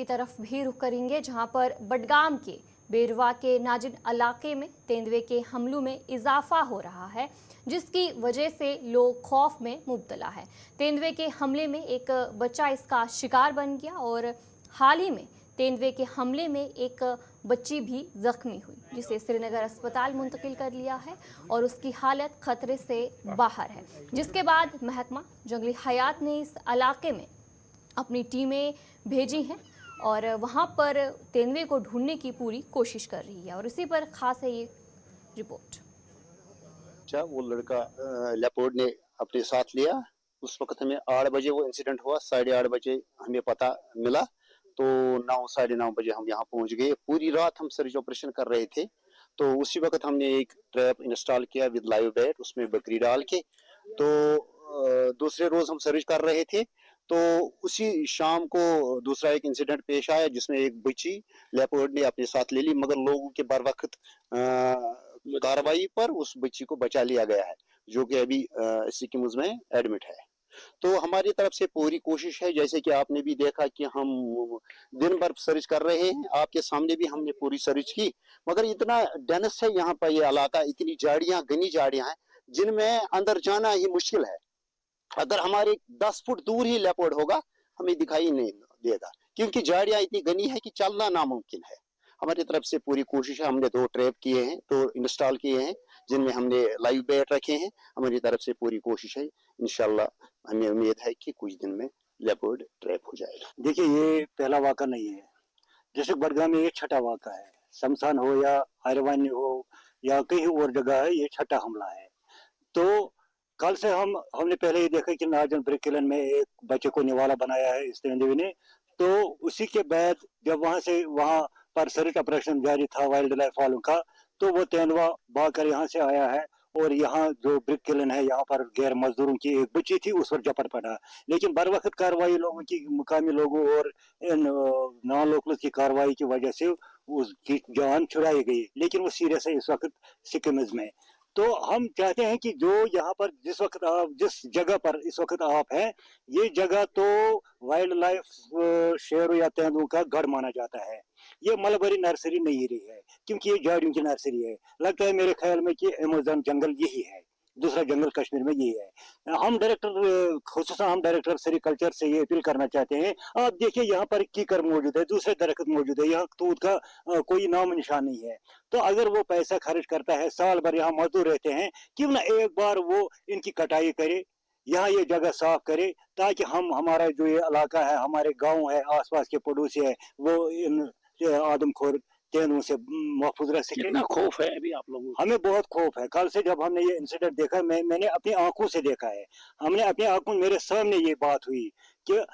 की तरफ भी रुख करेंगे, जहां पर बडगाम के बेरवा के नाजिन इलाके में तेंदुए के हमलों में इजाफा हो रहा है, जिसकी वजह से लोग खौफ में मुब्तला है। तेंदुए के हमले में एक बच्चा इसका शिकार बन गया और हाल ही में तेंदुए के हमले में एक बच्ची भी जख्मी हुई, जिसे श्रीनगर अस्पताल मुंतकिल कर लिया है और उसकी हालत खतरे से बाहर है। जिसके बाद महकमा जंगली हयात ने इस इलाके में अपनी टीमें भेजी हैं और वहां पर तेंदुए को ढूंढने की पूरी कोशिश कर रही है। और इसी पर खास है ये रिपोर्ट। वो लड़का लेपर्ड ने अपने साथ लिया। उस वक्त हमें 8 बजे वो इंसिडेंट हुआ, 8:30 बजे हमें पता मिला, तो 9 साढ़े 9 बजे हम यहाँ पहुंच गए। पूरी रात हम सर्च ऑपरेशन कर रहे थे, तो उसी वक्त हमने एक ट्रैप इंस्टॉल किया विद लाइव बैट, उसमें बकरी डाल के। तो दूसरे रोज हम सर्च कर रहे थे, तो उसी शाम को दूसरा एक इंसिडेंट पेश आया जिसमें एक बच्ची लेपर्ड ने अपने साथ ले ली, मगर लोगों के बर वक्त कार्रवाई पर उस बच्ची को बचा लिया गया है, जो कि अभी सिक्किम में एडमिट है। तो हमारी तरफ से पूरी कोशिश है, जैसे कि आपने भी देखा कि हम दिन भर सर्च कर रहे हैं, आपके सामने भी हमने पूरी सर्च की, मगर इतना डेंस है यहाँ पर ये इलाका, इतनी झाड़ियां, घनी झाड़ियां हैं जिनमें अंदर जाना ही मुश्किल है। अगर हमारे 10 फुट दूर ही लेपर्ड होगा हमें दिखाई नहीं देगा, क्योंकि झाड़ियां इतनी घनी है कि चलना नामुमकिन है। हमारी तरफ से पूरी कोशिश है, हमने 2 ट्रैप किए हैं, 2 इंस्टॉल किए हैं जिनमें हमने लाइव बैट रखे हैं। हमारी तरफ से पूरी कोशिश है, इंशाल्लाह हमें उम्मीद है कि कुछ दिन में लेपर्ड ट्रैप हो जाएगा। देखिए, ये पहला वाक़ा नहीं है, जैसे बडगाम में ये छठा वाक़ा है। शमशान हो या हैरवानी हो या कहीं और जगह है, ये छठा हमला है। तो कल से हमने पहले ही देखा कि नाजन ब्रिकलन में एक बच्चे को निवाला बनाया है इस तेंदुए ने। तो उसी के बाद जब वहां पर सर्च ऑपरेशन जारी था वाइल्ड लाइफ वालों का, तो वो तेंदुआ भाग कर यहाँ से आया है और यहाँ जो ब्रिक किलन है, यहाँ पर गैर मजदूरों की एक बच्ची थी, उस पर झपट पड़ा। लेकिन बर वक्त कार्रवाई लोगों की, मुकामी लोगों और नॉन लोकल की कार्रवाई की वजह से उसकी जान छुड़ाई गई। लेकिन वो सीरियस है इस वक्त सिक्किम में। तो हम चाहते हैं कि जो यहाँ पर जिस जगह पर इस वक्त आप हैं, ये जगह तो वाइल्ड लाइफ शेरों या तेंदुओं का गढ़ माना जाता है। ये मलबरी नर्सरी नहीं रही है, क्योंकि ये झाड़ियों की नर्सरी है। लगता है मेरे ख्याल में कि अमेज़न जंगल यही है, दूसरा जंगल कश्मीर में यही है। हम डायरेक्टर सेरिकल्चर से ये अपील करना चाहते हैं, आप देखिए यहाँ पर कीकर मौजूद है, दूसरे दरख्त मौजूद है, यहाँ तूत का कोई नाम निशान नहीं है। तो अगर वो पैसा खर्च करता है, साल भर यहाँ मजदूर रहते हैं, क्यों ना एक बार वो इनकी कटाई करे, यहाँ ये जगह साफ करे, ताकि हमारा जो ये इलाका है, हमारे गाँव है, आसपास के पड़ोसी है, वो इन आदमखोर तेंदुओं से महफूज रह सके। कितना खौफ है अभी आप लोगों को? हमें बहुत खौफ है। कल से जब हमने ये इंसिडेंट देखा, मैंने अपनी आंखों से देखा है, हमने अपनी आंखों, मेरे सामने ये बात हुई कि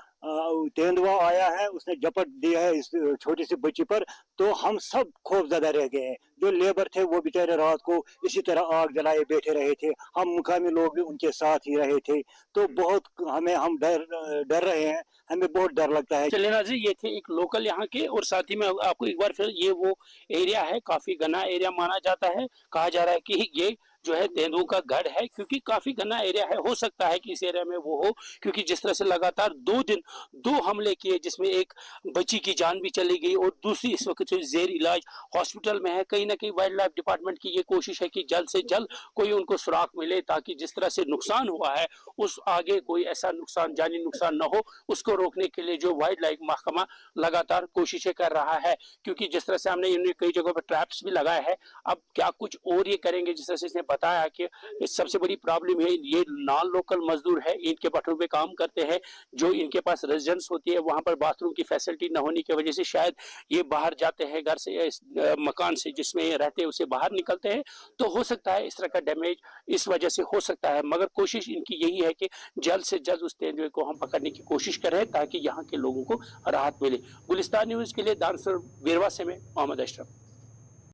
तेंदुआ आया है, उसने झपट दिया है इस छोटी सी बच्ची पर। तो हम सब खौफजदा रह गए हैं। जो लेबर थे वो बेचारे रात को इसी तरह आग जलाए बैठे रहे थे, हम मुकामी लोग भी उनके साथ ही रहे थे। तो बहुत हम डर रहे हैं, हमें बहुत डर लगता है। चलिए नाज़रीन, ये थे एक लोकल यहाँ के, और साथ ही में आपको एक बार फिर ये वो एरिया है, काफी घना एरिया माना जाता है। कहा जा रहा है कि ये जो है तेंदुओं का गढ़ है, क्योंकि काफी घना एरिया है। हो सकता है कि इस एरिया में वो हो, क्योंकि जिस तरह से लगातार 2 दिन 2 हमले किए, जिसमें एक बच्ची की जान भी चली गई और दूसरी इस वक्त जेर इलाज हॉस्पिटल में है। कहीं ना कहीं वाइल्ड लाइफ डिपार्टमेंट की ये कोशिश है कि जल्द से जल्द कोई उनको सुराग मिले, ताकि जिस तरह से नुकसान हुआ है उस आगे कोई ऐसा नुकसान, जानी नुकसान न हो, उसको रोकने के लिए जो वाइल्ड लाइफ महकमा लगातार कोशिशें कर रहा है। क्योंकि जिस तरह से हमने इन्हें कई जगहों पर ट्रैप्स भी लगाए हैं, अब क्या कुछ और ये करेंगे। जिस तरह से इसने बताया कि सबसे बड़ी प्रॉब्लम है, ये नॉन लोकल मजदूर है, इनके पटरों पे काम करते हैं, जो इनके पास रेजिडेंस होती है, वहां पर बाथरूम की फैसिलिटी न होने की वजह से शायद ये बाहर जाते हैं घर से, मकान से जिसमें रहते हैं उसे बाहर निकलते हैं। तो हो सकता है इस तरह का डैमेज इस वजह से हो सकता है, मगर कोशिश इनकी यही है कि जल्द से जल्द उस तेंदुए को हम पकड़ने की कोशिश करें, ताकि यहाँ के लोगों को राहत मिले। गुलिस्तान न्यूज के लिए दानसर बेरवा से मैं मोहम्मद अशरफ।